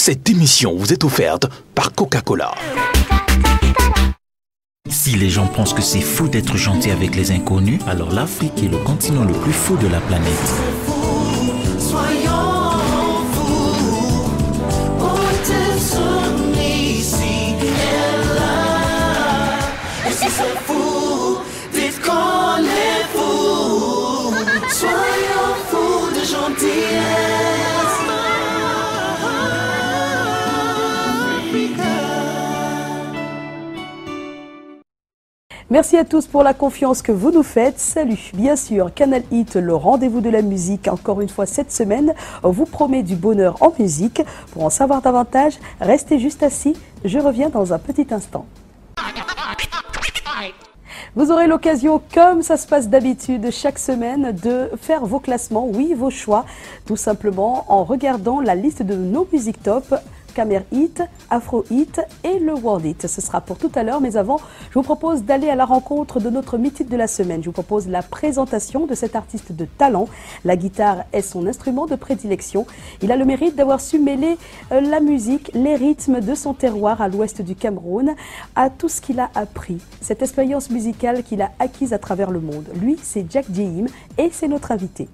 Cette émission vous est offerte par Coca-Cola. Si les gens pensent que c'est fou d'être gentil avec les inconnus, alors l'Afrique est le continent le plus fou de la planète. Merci à tous pour la confiance que vous nous faites. Salut. Bien sûr, Canal Hit, le rendez-vous de la musique, encore une fois cette semaine, vous promet du bonheur en musique. Pour en savoir davantage, restez juste assis. Je reviens dans un petit instant. Vous aurez l'occasion, comme ça se passe d'habitude chaque semaine, de faire vos classements, oui, vos choix, tout simplement en regardant la liste de nos musiques top. Camer Hit, Afro Hit et le World Hit. Ce sera pour tout à l'heure, mais avant, je vous propose d'aller à la rencontre de notre mythique de la semaine. Je vous propose la présentation de cet artiste de talent. La guitare est son instrument de prédilection. Il a le mérite d'avoir su mêler la musique, les rythmes de son terroir à l'ouest du Cameroun, à tout ce qu'il a appris. Cette expérience musicale qu'il a acquise à travers le monde. Lui, c'est Jack Jehim et c'est notre invité.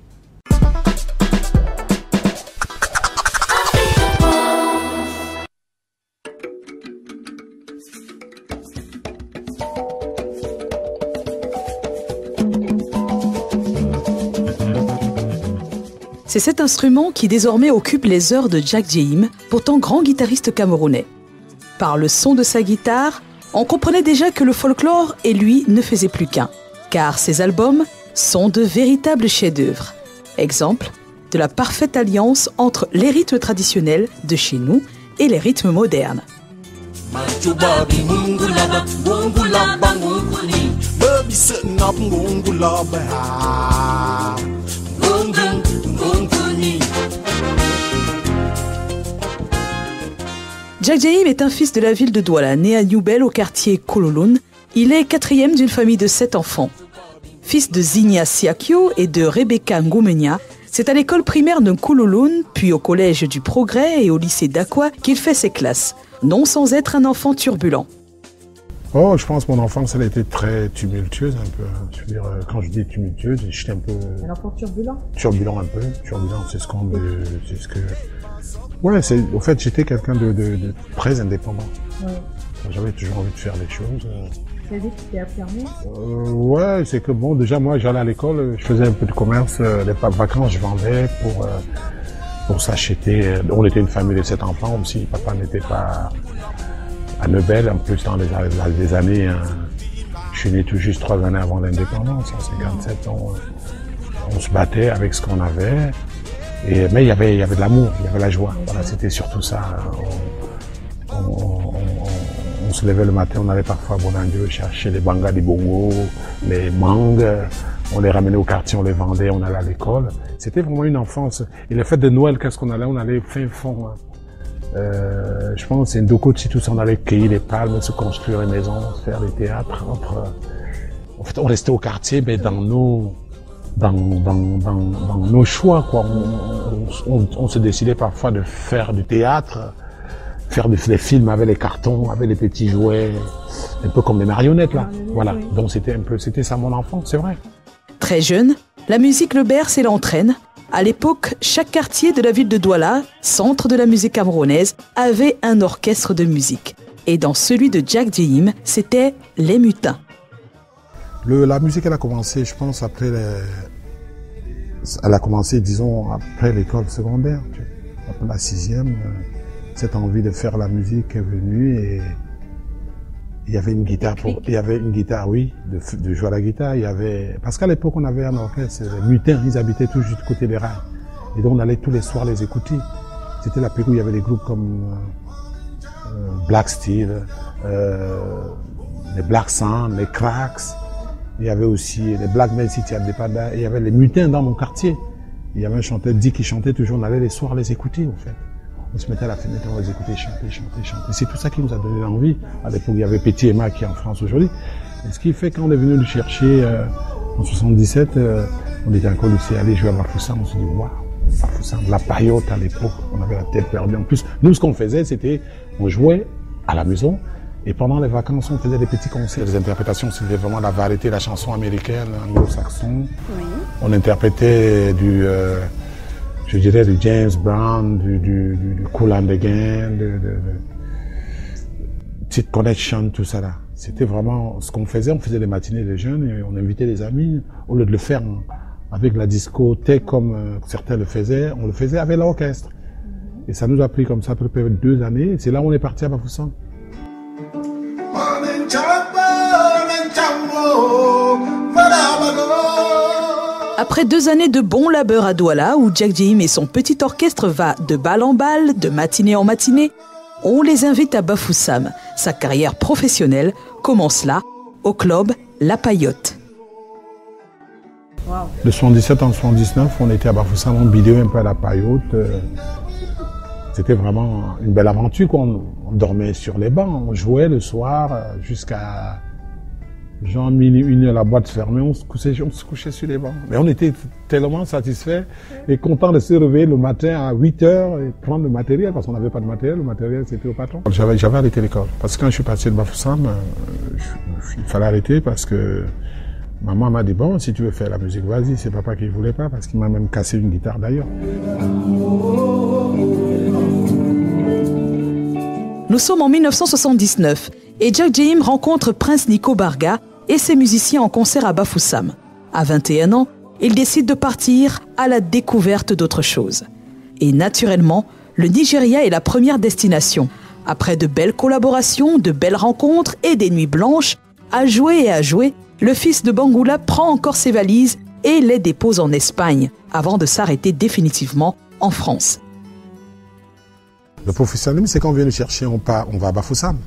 C'est cet instrument qui désormais occupe les heures de Jack Jehim, pourtant grand guitariste camerounais. Par le son de sa guitare, on comprenait déjà que le folklore et lui ne faisaient plus qu'un, car ses albums sont de véritables chefs-d'œuvre. Exemple de la parfaite alliance entre les rythmes traditionnels de chez nous et les rythmes modernes. Jack Jehim est un fils de la ville de Douala, né à Newbel au quartier Kololoun. Il est quatrième d'une famille de 7 enfants. Fils de Zigna Siakio et de Rebecca Ngoumenia, c'est à l'école primaire de Kololoun, puis au collège du Progrès et au lycée d'Aqua qu'il fait ses classes, non sans être un enfant turbulent. Oh, je pense que mon enfance, elle a été très tumultueuse un peu. Je veux dire, quand je dis tumultueuse, j'étais un peu... Un enfant turbulent? Turbulent un peu. Turbulent, c'est ce qu'on me... C'est ce que... Ouais, au fait, j'étais quelqu'un de très indépendant. Ouais. J'avais toujours envie de faire des choses. C'est dit que tu t'es affirmé? Ouais, c'est que bon, déjà moi, j'allais à l'école, je faisais un peu de commerce, les vacances, je vendais pour s'acheter. On était une famille de 7 enfants aussi. Papa n'était pas à Neubel, en plus dans les années, hein, je suis né tout juste 3 années avant l'indépendance, en 57 ans. On se battait avec ce qu'on avait. Mais il y avait de l'amour, il y avait la joie. Voilà, c'était surtout ça. On se levait le matin, on allait parfois à Bonandio chercher les bangas, les bongos, les mangues. On les ramenait au quartier, on les vendait, on allait à l'école. C'était vraiment une enfance. Et le fait de Noël, qu'est-ce qu'on allait? On allait fin fond. Je pense c'est Ndokoti, tout ça, on allait cueillir les palmes, se construire une maison, faire des théâtres. En fait, on restait au quartier, mais dans nos choix, quoi. On se décidait parfois de faire du théâtre, faire des films avec les cartons, avec les petits jouets, un peu comme des marionnettes, là. Voilà. Oui. Donc c'était ça mon enfance, c'est vrai. Très jeune, la musique le berce et l'entraîne. À l'époque, chaque quartier de la ville de Douala, centre de la musique camerounaise, avait un orchestre de musique. Et dans celui de Jack Jehim, c'était les Mutins. La musique, elle a commencé, je pense, elle a commencé, disons, après l'école secondaire. Après la 6e, cette envie de faire la musique est venue et il y avait une guitare oui, de jouer à la guitare. Parce qu'à l'époque, on avait un orchestre, les Mutins, ils habitaient tout juste du côté des rails. Et donc, on allait tous les soirs les écouter. C'était la période où il y avait des groupes comme Black Steel, les Black Sound, les Cracks. Il y avait aussi les Black Men City Independent. Il y avait les Mutins dans mon quartier. Il y avait un chanteur, Dick, qui chantait toujours. On allait les soirs les écouter, en fait. On se mettait à la fenêtre, on les écoutait chanter. C'est tout ça qui nous a donné l'envie. À l'époque, il y avait Petit Emma qui est en France aujourd'hui. Et ce qui fait quand on est venu le chercher en 77, on était encore lycée, aller jouer à Bafoussam, on se dit waouh, Bafoussam, la paillote à l'époque, on avait la tête perdue. En plus, nous, ce qu'on faisait, c'était, on jouait à la maison, et pendant les vacances, on faisait des petits concerts. Les interprétations, c'était vraiment la variété, la chanson américaine, anglo-saxon. Oui. On interprétait je dirais du James Brown, du Kool and the Gang, Petite Connection, tout ça là. C'était vraiment ce qu'on faisait. On faisait des matinées des jeunes et on invitait les amis. Au lieu de le faire avec la discothèque comme certains le faisaient, on le faisait avec l'orchestre. Et ça nous a pris comme ça à peu près 2 années. C'est là où on est parti à Bafoussam. Après 2 années de bon labeur à Douala, où Jack Jim et son petit orchestre va de balle en balle, de matinée en matinée, on les invite à Bafoussam. Sa carrière professionnelle commence là, au club La Paillote. Wow. De 77 en 79, on était à Bafoussam, on bidouillait un peu à La Paillote. C'était vraiment une belle aventure. On dormait sur les bancs, on jouait le soir jusqu'à genre minuit, 1h, la boîte fermée, on se couchait sur les bancs. Mais on était tellement satisfaits et contents de se réveiller le matin à 8h et prendre le matériel, parce qu'on n'avait pas de matériel, le matériel c'était au patron. J'avais arrêté l'école, parce que quand je suis passé de Bafoussam, il fallait arrêter parce que maman m'a dit, bon, si tu veux faire la musique, vas-y. C'est papa qui ne voulait pas, parce qu'il m'a même cassé une guitare d'ailleurs. Nous sommes en 1979 et Jack Jim rencontre Prince Nico Barga et ses musiciens en concert à Bafoussam. À 21 ans, il décide de partir à la découverte d'autre chose. Et naturellement, le Nigeria est la première destination. Après de belles collaborations, de belles rencontres et des nuits blanches, à jouer, le fils de Bangoula prend encore ses valises et les dépose en Espagne avant de s'arrêter définitivement en France. Le professionnalisme, c'est quand on vient nous chercher, on va à Bafoussam.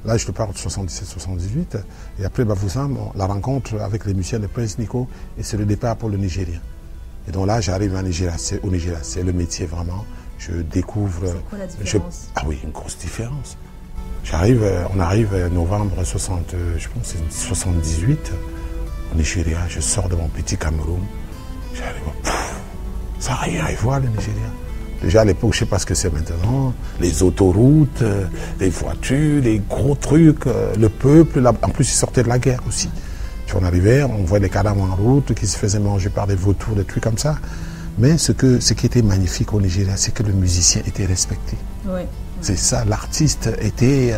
Là, je te parle de 77-78. Et après Bafoussam, la rencontre avec les musiciens de Prince Nico, et c'est le départ pour le Nigeria. Et donc là, j'arrive au Nigeria, c'est le métier vraiment. Je découvre... C'est quoi la différence? Ah oui, une grosse différence. On arrive novembre 78 au Nigeria. Je sors de mon petit Cameroun. J'arrive, ça n'a rien à voir le Nigeria. Déjà à l'époque, je ne sais pas ce que c'est maintenant, les autoroutes, les voitures, les gros trucs, le peuple. En plus, ils sortaient de la guerre aussi. Tu vois, on arrivait, on voyait des cadavres en route qui se faisaient manger par des vautours, des trucs comme ça. Mais ce qui était magnifique au Nigeria, c'est que le musicien était respecté. Oui. C'est ça, l'artiste était...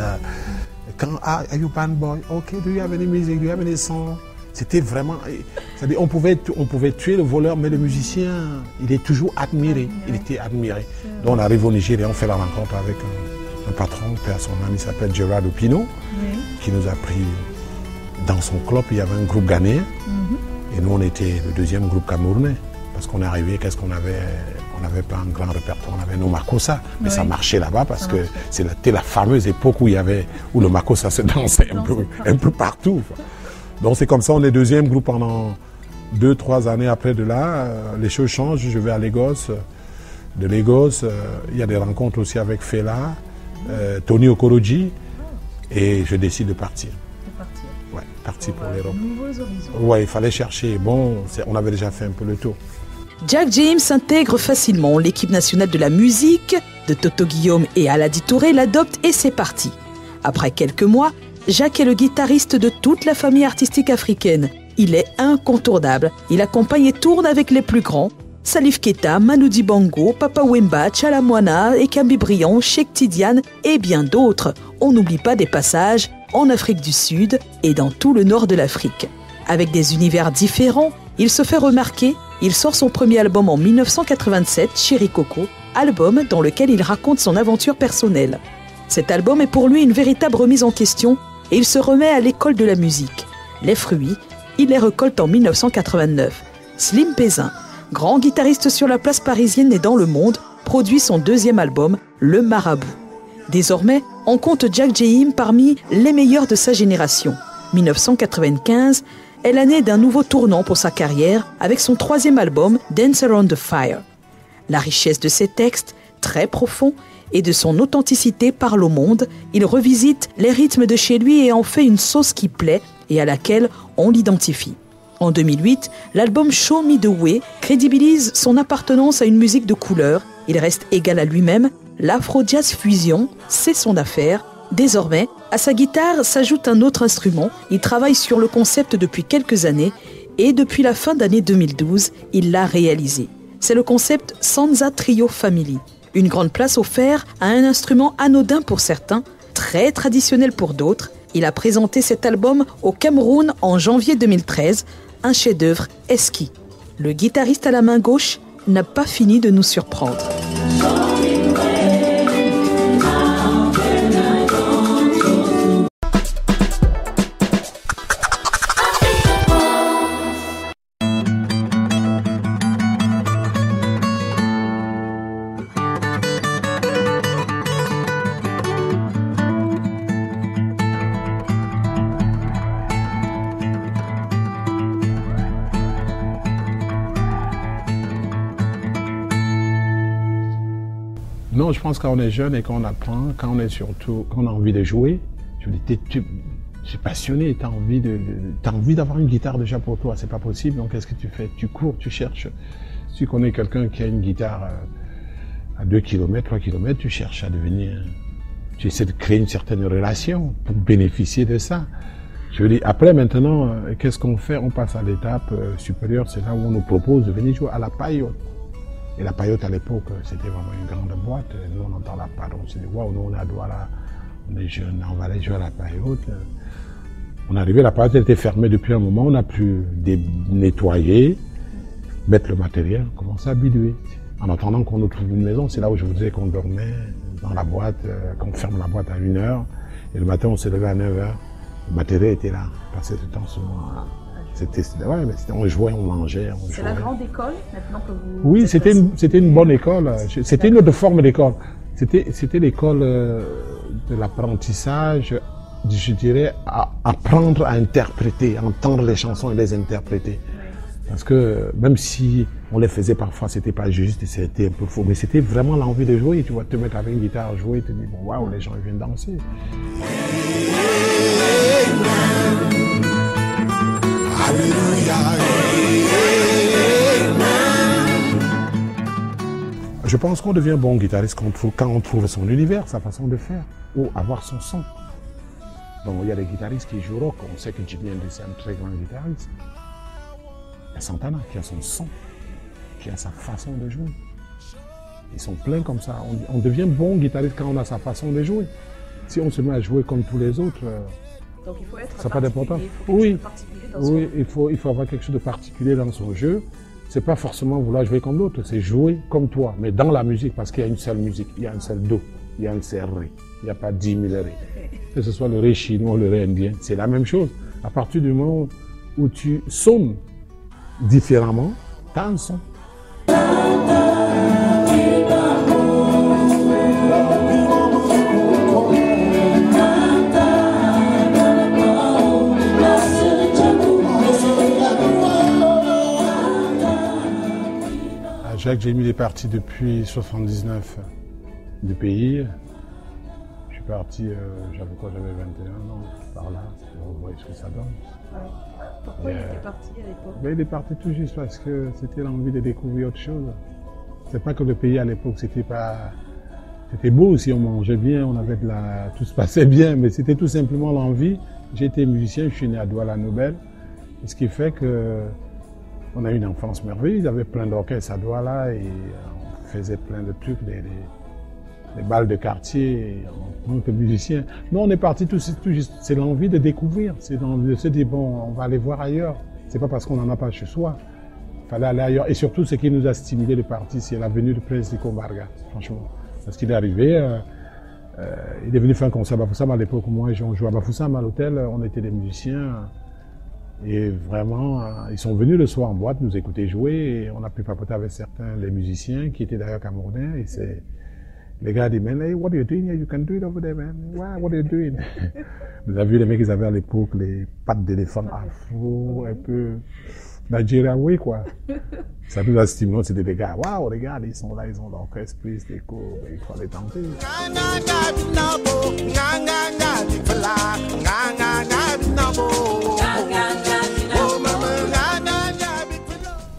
are you band boy? Ok, do you have any music? Do you have any song? C'était vraiment... C'est-à-dire, on pouvait tuer le voleur, mais le musicien, il est toujours admiré. Il était admiré. Donc on arrive au Nigeria, on fait la rencontre avec un patron, son ami s'appelle Gerard Opino, qui nous a pris dans son club. Il y avait un groupe ghanéen, et nous on était le deuxième groupe camerounais. Parce qu'on est arrivé, qu'est-ce qu'on avait? On n'avait pas un grand répertoire, on avait nos makossa, mais ça marchait là-bas parce que c'était la fameuse époque où le makossa se dansait un peu partout. Donc c'est comme ça, on est deuxième groupe pendant 2-3 années. Après de là, les choses changent. Je vais à Lagos. De Lagos, il y a des rencontres aussi avec Fela, Tony Okoroji, et je décide de partir. Partir pour l'Europe. Ouais, il fallait chercher. Bon, on avait déjà fait un peu le tour. Jack Jim s'intègre facilement. L'équipe nationale de la musique de Toto Guillaume et Aladi Touré l'adopte et c'est parti. Après quelques mois, Jacques est le guitariste de toute la famille artistique africaine. Il est incontournable. Il accompagne et tourne avec les plus grands. Salif Keita, Manu Dibango, Papa Wemba, Chalamwana, Ekambi Briand, Cheikh Tidiane et bien d'autres. On n'oublie pas des passages en Afrique du Sud et dans tout le nord de l'Afrique. Avec des univers différents, il se fait remarquer. Il sort son premier album en 1987, Chéri Coco, album dans lequel il raconte son aventure personnelle. Cet album est pour lui une véritable remise en question et il se remet à l'école de la musique. Les fruits, il les récolte en 1989. Slim Pézin, grand guitariste sur la place parisienne et dans le monde, produit son deuxième album, Le Marabout. Désormais, on compte Jack Jim parmi les meilleurs de sa génération. 1995 est l'année d'un nouveau tournant pour sa carrière avec son troisième album, Dance Around the Fire. La richesse de ses textes, très profonds, et de son authenticité parle au monde. Il revisite les rythmes de chez lui et en fait une sauce qui plaît et à laquelle on l'identifie. En 2008, l'album Show Me the Way crédibilise son appartenance à une musique de couleur. Il reste égal à lui-même. L'afro-jazz fusion, c'est son affaire. Désormais, à sa guitare s'ajoute un autre instrument. Il travaille sur le concept depuis quelques années et depuis la fin d'année 2012, il l'a réalisé. C'est le concept Sansa Trio Family. Une grande place offerte à un instrument anodin pour certains, très traditionnel pour d'autres. Il a présenté cet album au Cameroun en janvier 2013, un chef-d'œuvre esquis. Le guitariste à la main gauche n'a pas fini de nous surprendre. Non, je pense que quand on est jeune et qu'on apprend, quand on a envie de jouer, je me dis, tu es passionné, tu as envie d'avoir une guitare déjà pour toi, c'est pas possible, donc qu'est-ce que tu fais? Tu cours, tu cherches. Si tu connais quelqu'un qui a une guitare à 2 km, 3 km, tu cherches à devenir, tu essaies de créer une certaine relation pour bénéficier de ça. Je veux dire, après maintenant, qu'est-ce qu'on fait? On passe à l'étape supérieure, c'est là où on nous propose de venir jouer à la paillote. Et la paillote à l'époque, c'était vraiment une grande boîte. Nous, on entend la paillote, on se dit, waouh, nous, on est à Douala, on est jeunes, on va aller jouer à la paillote. On est arrivé, la paillote était fermée depuis un moment, on a pu nettoyer, mettre le matériel, commencer à bidouiller. En attendant qu'on nous trouve une maison, c'est là où je vous disais qu'on dormait dans la boîte, qu'on ferme la boîte à 1h, et le matin, on s'est levé à 9h. Le matériel était là, on passait tout le temps souvent là. On jouait, on mangeait. C'est la grande école maintenant que vous... Oui, c'était une bonne école. C'était une autre forme d'école. C'était l'école de l'apprentissage, je dirais, à apprendre à interpréter, à entendre les chansons et les interpréter. Parce que même si on les faisait parfois, c'était pas juste et c'était un peu faux, mais c'était vraiment l'envie de jouer. Tu vas te mettre avec une guitare à jouer et te dire, bon, waouh, les gens ils viennent danser. Je pense qu'on devient bon guitariste quand on trouve son univers, sa façon de faire, ou avoir son son. Donc il y a des guitaristes qui jouent rock, on sait que Jimi Hendrix est un très grand guitariste. Il y a Santana qui a son son, qui a sa façon de jouer. Ils sont pleins comme ça. On devient bon guitariste quand on a sa façon de jouer. Si on se met à jouer comme tous les autres, donc il faut être ça n'a pas d'importance. Oui, il faut avoir quelque chose de particulier dans son jeu. C'est pas forcément vouloir jouer comme l'autre, c'est jouer comme toi, mais dans la musique, parce qu'il y a une seule musique, il y a un seul do, il y a un seul ré, il n'y a pas 10 000 ré. Que ce soit le ré chinois ou le ré indien, c'est la même chose. À partir du moment où tu sonnes différemment, tu as un son. Jacques Jémy est parti depuis 79 du pays. Je suis parti, j'avais 21 ans, par là. Vous voyez ce que ça donne. Pourquoi il était parti à l'époque? Il est parti tout juste parce que c'était l'envie de découvrir autre chose. C'est pas que le pays à l'époque, c'était beau aussi, on mangeait bien, on avait tout se passait bien, mais c'était tout simplement l'envie. J'étais musicien, je suis né à Douala-Nobel, ce qui fait que on a eu une enfance merveilleuse, il y avait plein d'orchestres à Douala et on faisait plein de trucs, des balles de quartier en tant que musicien. Nous, on est parti tout juste, c'est l'envie de découvrir, c'est l'envie de se dire, bon, on va aller voir ailleurs. C'est pas parce qu'on n'en a pas chez soi, il fallait aller ailleurs. Et surtout, ce qui nous a stimulé de partir, c'est la venue de Prince Nico Barga, franchement. Parce qu'il est arrivé, il est venu faire un concert à Bafoussam à l'époque où moi, on jouait à Bafoussam à l'hôtel, on était des musiciens. Et vraiment, ils sont venus le soir en boîte nous écouter jouer et on a pu papoter avec certains, les musiciens qui étaient d'ailleurs camerounais et c'est, les gars disent, man, hey, what are you doing here? You can do it over there, man. What are you doing? Vous avez vu les mecs, ils avaient à l'époque les pattes d'éléphant afro, un peu Nigeria, oui, quoi. Ça nous a stimulé, c'était des gars, waouh, regarde, ils sont là, ils ont l'orchestre, plus déco, il faut les tenter.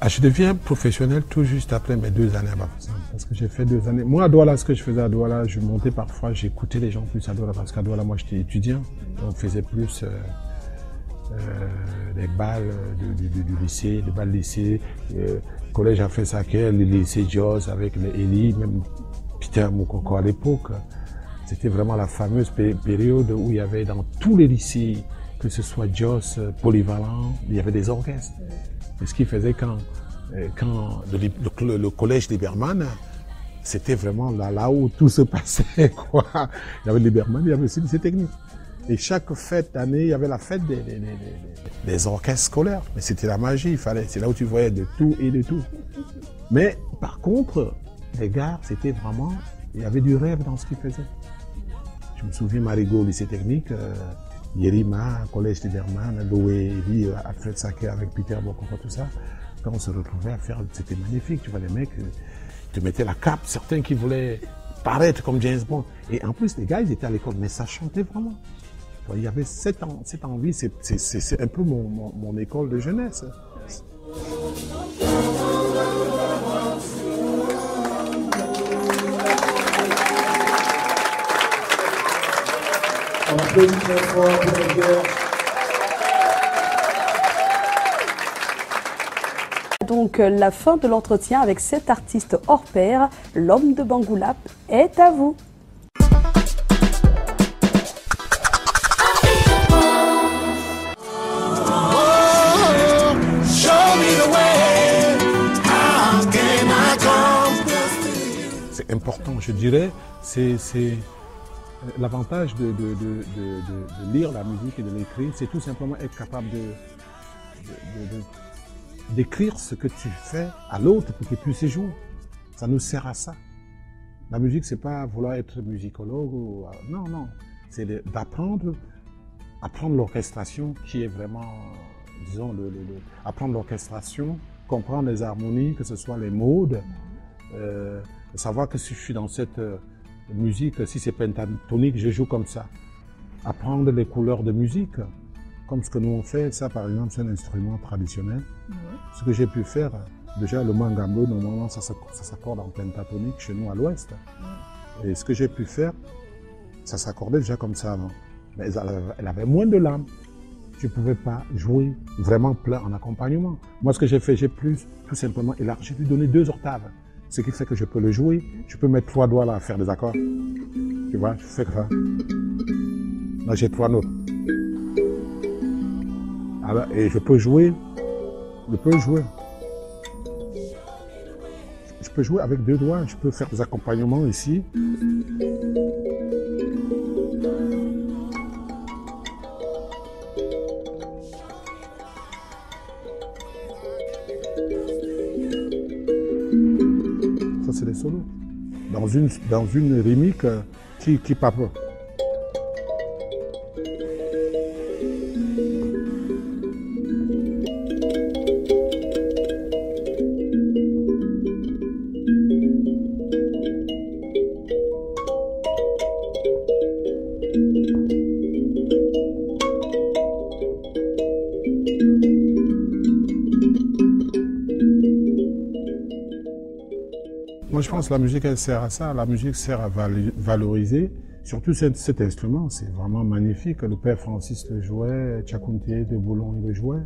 Ah, je deviens professionnel tout juste après mes 2 années à Bafoussam. Parce que j'ai fait 2 années. Moi, à Douala, ce que je faisais à Douala, je montais parfois, j'écoutais les gens plus à Douala. Parce qu'à Douala, moi, j'étais étudiant. On faisait plus les balles du lycée, les balles lycée, collège Afin Saké, le lycée Jos avec les Eli, même Peter Moukoko à l'époque. C'était vraiment la fameuse période où il y avait dans tous les lycées, que ce soit Jos, polyvalent, il y avait des orchestres. Et ce qui faisait quand le collège Liberman, c'était vraiment là où tout se passait, quoi. Il y avait Liberman, il y avait aussi le lycée technique. Et chaque fête d'année, il y avait la fête des orchestres scolaires. Mais c'était la magie, c'est là où tu voyais de tout et de tout. Mais par contre, les gars, c'était vraiment, il y avait du rêve dans ce qu'ils faisaient. Je me souviens, Marigot, lycée technique, Yerima, collège Liberman, Loé, Eli, Alfred Saké avec Peter Bokoko, tout ça. Quand on se retrouvait à faire, c'était magnifique. Tu vois, les mecs te mettaient la cape, certains qui voulaient paraître comme James Bond. Et en plus, les gars, ils étaient à l'école, mais ça chantait vraiment. Il y avait cette envie, c'est un peu mon école de jeunesse. On applaudit très fort pour les gars. Donc la fin de l'entretien avec cet artiste hors pair, l'homme de Bangoulap, est à vous. C'est important, je dirais, c'est l'avantage de lire la musique et de l'écrire, c'est tout simplement être capable d'écrire ce que tu fais à l'autre pour qu'il puisse y jouer. Ça nous sert à ça. La musique, c'est pas vouloir être musicologue ou non, c'est apprendre l'orchestration qui est vraiment, disons, apprendre l'orchestration, comprendre les harmonies, que ce soit les modes, savoir que si je suis dans cette musique, si c'est pentatonique, je joue comme ça. Apprendre les couleurs de musique, comme ce que nous on fait, ça par exemple, c'est un instrument traditionnel. Ce que j'ai pu faire, déjà le mangambo, normalement ça s'accorde en pentatonique chez nous à l'ouest. Et ce que j'ai pu faire, ça s'accordait déjà comme ça avant. Mais elle avait moins de lames. Tu ne pouvais pas jouer vraiment plein en accompagnement. Moi, ce que j'ai fait, j'ai plus tout simplement élargi, j'ai lui donné 2 octaves. Ce qui fait que je peux le jouer. Je peux mettre 3 doigts là à faire des accords. Tu vois, je fais ça. Là, j'ai 3 notes. Alors, et je peux jouer. Je peux jouer avec 2 doigts. Je peux faire des accompagnements ici. Ça, c'est des solos. Dans une rythmique qui papote. Moi, je pense que la musique, elle sert à ça. La musique sert à valoriser. Surtout cet instrument, c'est vraiment magnifique. Le père Francis le jouait, Tchakounté de Boulon, il le jouait.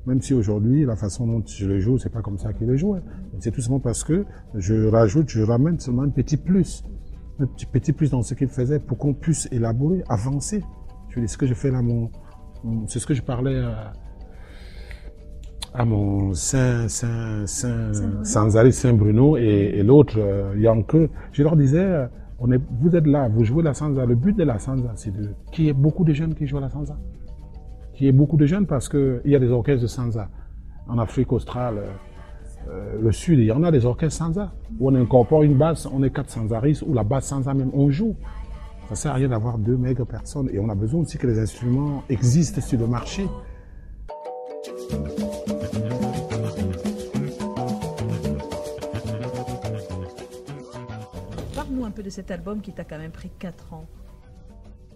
Même si aujourd'hui, la façon dont je le joue, c'est pas comme ça qu'il le jouait. C'est tout simplement parce que je ramène seulement un petit plus dans ce qu'il faisait pour qu'on puisse élaborer, avancer. C'est ce que je fais là, c'est ce que je parlais à mon Saint-Bruno et l'autre, Yanke. Je leur disais, vous êtes là, vous jouez la sansa. Le but de la sansa, c'est qu'il y ait beaucoup de jeunes qui jouent la sansa. Qu'il y ait beaucoup de jeunes parce qu'il y a des orchestres de sansa. En Afrique australe, le sud, il y en a des orchestres sansa. Où on incorpore une basse, on est 4 sansaristes, ou la basse sansa même, on joue. Ça sert à rien d'avoir 2 maigres personnes. Et on a besoin aussi que les instruments existent sur le marché. Parle-nous un peu de cet album qui t'a quand même pris 4 ans.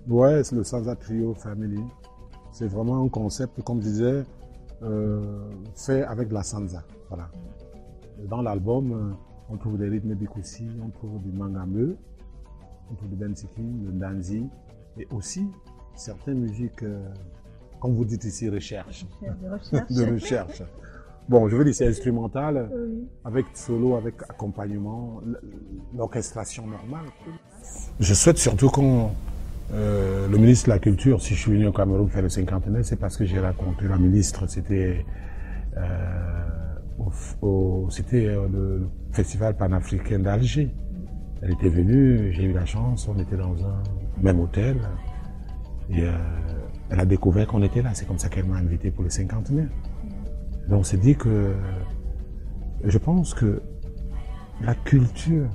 Ouais, c'est le Sansa Trio Family. C'est vraiment un concept, comme je disais, fait avec de la sansa. Voilà. Dans l'album, on trouve des rythmes bikoussi, on trouve du mangameu, on trouve du bensikin, du danzi, et aussi certaines musiques, comme vous dites ici, recherche. De recherche. Bon, je veux dire, c'est instrumental, avec solo, avec accompagnement, l'orchestration normale. Je souhaite surtout qu'on, le ministre de la Culture, si je suis venu au Cameroun faire le 50e, c'est parce que j'ai rencontré la ministre, c'était le festival panafricain d'Alger. Elle était venue, j'ai eu la chance, on était dans un même hôtel, et elle a découvert qu'on était là, c'est comme ça qu'elle m'a invité pour le 50e. Donc on s'est dit que je pense que la culture,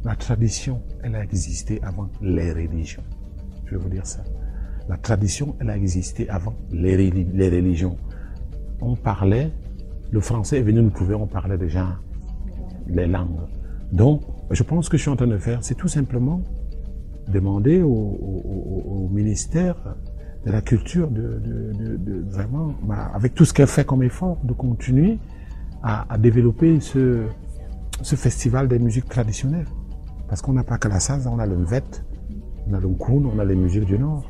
la tradition, elle a existé avant les religions. Je vais vous dire ça. La tradition, elle a existé avant les religions. On parlait, le français est venu nous trouver, on parlait déjà les langues. Donc, je pense que je suis en train de faire, c'est tout simplement demander au ministère de la culture de vraiment, avec tout ce qu'elle fait comme effort, de continuer à développer ce festival des musiques traditionnelles. Parce qu'on n'a pas que la salsa, on a le mvet, on a le nkoun, on a les musiques du Nord.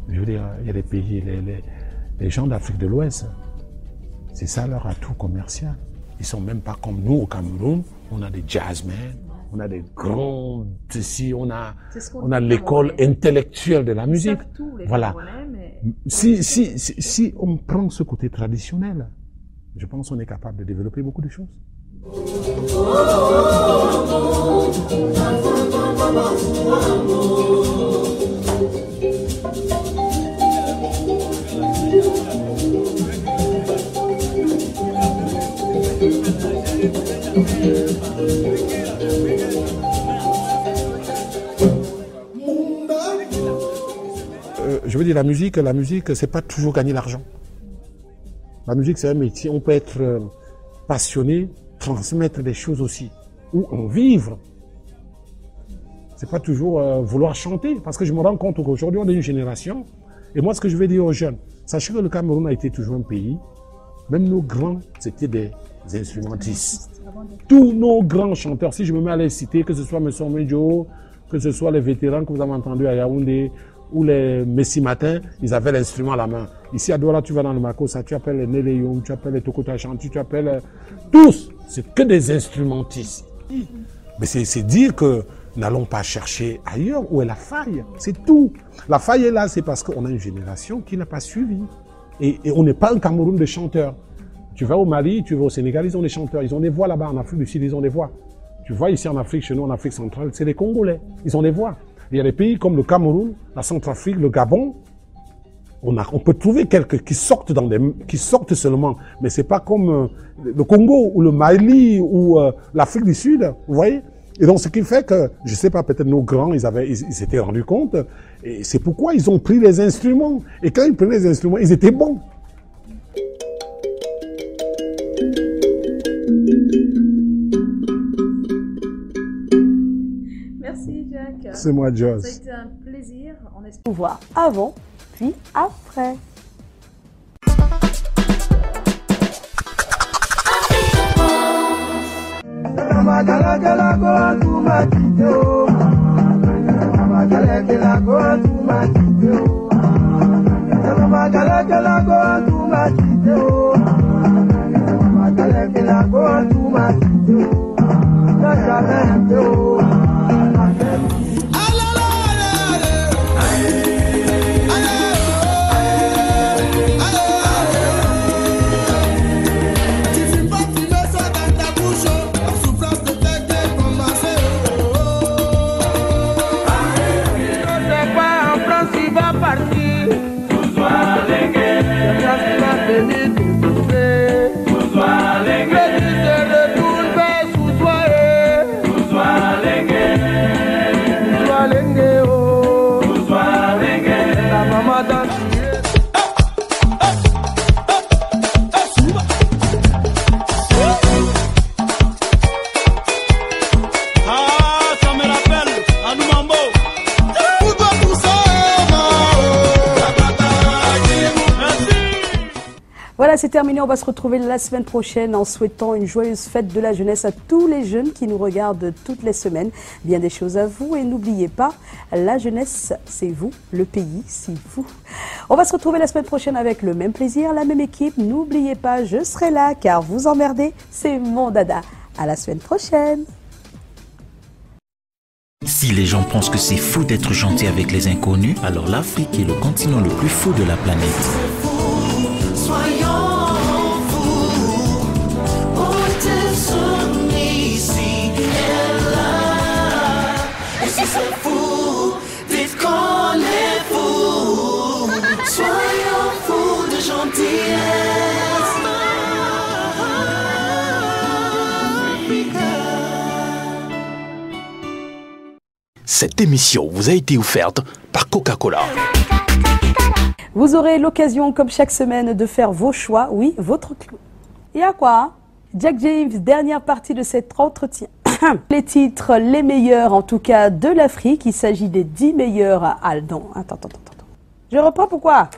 Je veux dire, il y a des pays, les gens d'Afrique de l'Ouest, c'est ça leur atout commercial. Ils sont même pas comme nous au Cameroun, on a des jazzmen, on a des grands ici, on a l'école intellectuelle de la musique. Voilà. Si on prend ce côté traditionnel, je pense qu'on est capable de développer beaucoup de choses. Je veux dire, la musique, c'est pas toujours gagner l'argent. La musique, c'est un métier. On peut être passionné, transmettre des choses aussi, ou en vivre. C'est pas toujours vouloir chanter, parce que je me rends compte qu'aujourd'hui, on est une génération. Et moi, ce que je vais dire aux jeunes, sachez que le Cameroun a été toujours un pays, même nos grands, c'était des instrumentistes. Tous nos grands chanteurs, si je me mets à les citer, que ce soit M. Medjo, que ce soit les vétérans que vous avez entendus à Yaoundé, ou les Messi Matin, ils avaient l'instrument à la main. Ici à Douala, tu vas dans le Makossa, tu appelles les Néléyoum, tu appelles les Tokota Chantu, tu appelles tous. C'est que des instrumentistes. Mais c'est dire que n'allons pas chercher ailleurs où est la faille. C'est tout. La faille est là, c'est parce qu'on a une génération qui n'a pas suivi. Et on n'est pas un Cameroun de chanteurs. Tu vas au Mali, tu vas au Sénégal, ils ont des chanteurs. Ils ont des voix là-bas. En Afrique du Sud, ils ont des voix. Tu vois ici en Afrique, chez nous en Afrique centrale, c'est les Congolais. Ils ont des voix. Il y a des pays comme le Cameroun, la Centrafrique, le Gabon. On peut trouver quelques qui sortent seulement, mais c'est pas comme le Congo ou le Mali ou l'Afrique du Sud, vous voyez. Et donc ce qui fait que, je sais pas, peut-être nos grands, ils s'étaient rendus compte, et c'est pourquoi ils ont pris les instruments. Et quand ils prenaient les instruments, ils étaient bons. Merci Jacques. C'est moi, Joss. C'était un plaisir. On espère vous voir avant, puis après. Va Voilà, c'est terminé. On va se retrouver la semaine prochaine en souhaitant une joyeuse fête de la jeunesse à tous les jeunes qui nous regardent toutes les semaines. Bien des choses à vous et n'oubliez pas, la jeunesse, c'est vous, le pays, c'est vous. On va se retrouver la semaine prochaine avec le même plaisir, la même équipe. N'oubliez pas, je serai là car vous emmerder, c'est mon dada. À la semaine prochaine. Si les gens pensent que c'est fou d'être gentil avec les inconnus, alors l'Afrique est le continent le plus fou de la planète. Soyons fous, ici et là. Et si c'est fou, dites qu'on est fou. Soyons fous de gentillesse. Cette émission vous a été offerte par Coca-Cola. Vous aurez l'occasion, comme chaque semaine, de faire vos choix. Oui, votre... Il y a quoi? Jack James, dernière partie de cet entretien. Les titres les meilleurs, en tout cas, de l'Afrique. Il s'agit des 10 meilleurs... Ah non, attends. Je reprends, pourquoi?